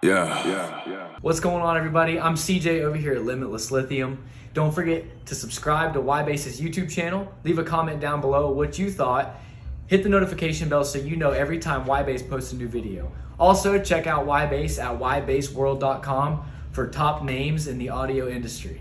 Yeah. What's going on, everybody? I'm CJ over here at Limitless Lithium. Don't forget to subscribe to YBASS's YouTube channel. Leave a comment down below what you thought. Hit the notification bell so you know every time YBASS posts a new video. Also, check out YBASS at ybassworld.com for top names in the audio industry.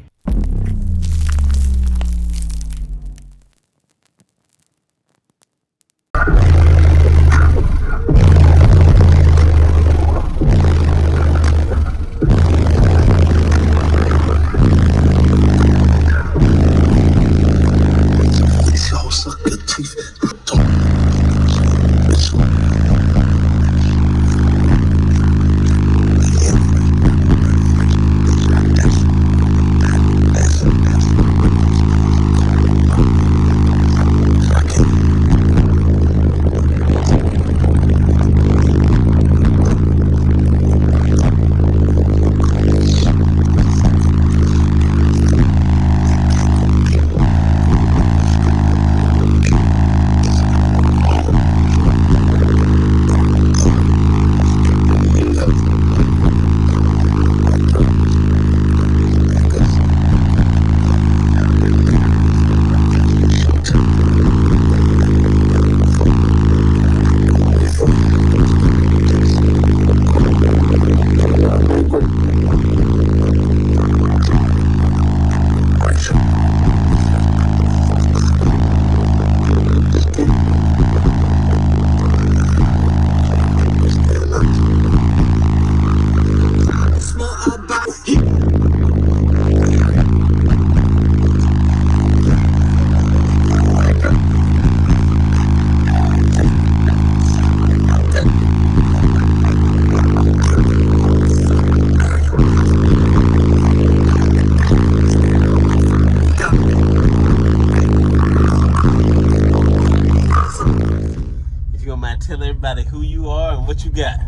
Tell everybody who you are and what you got.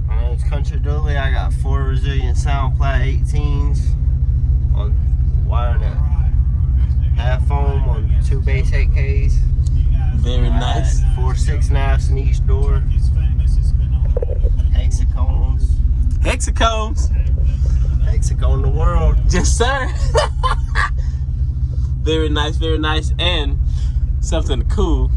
My name's Country Dooley. I got 4 resilient sound plat 18s on wired at half foam on 2 bass 8Ks. Very nice. 4 6.5s in each door. Hexacones. Hexacones. Hexacone the world. Yes, sir. Very nice, very nice. And something cool.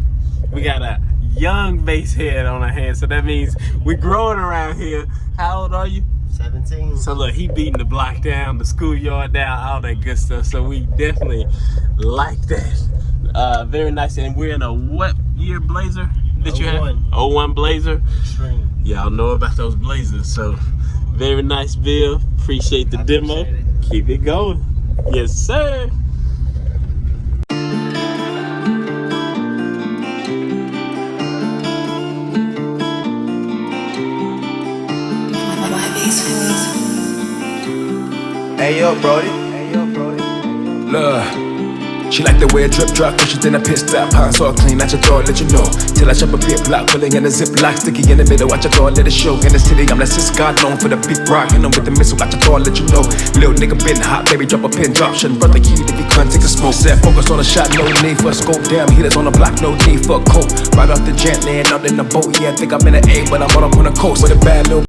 We got a young bass head on our hands, so that means we're growing around here. How old are you? 17. So look, he beating the block down, the schoolyard down, all that good stuff. So we definitely like that. Very nice. And we're in a what year Blazer that you have? 01 Blazer. Extreme. Y'all know about those Blazers. So very nice, Bill. Appreciate the demo. Keep it going. Yes, sir. Hey yo, Brody. Look. She like the way I drip drop, pushes in a pit stop. Hands all clean, at your door, let you know. Till I jump a pit block, pulling in a zip lock, sticky in the middle, watch your door, let it show. In the city, I'm the sis God known for the big rock. And I'm with the missile, watch your door, let you know. Little nigga been hot, baby, drop a pin drop. Shouldn't run the key if you can't take a smoke. Set focus on a shot, no need for a scope. Damn, hitters on the block, no need for a coat. Right off the jet, laying out in the boat. Yeah, I think I'm in an A, but I'm on a coast. With a bad little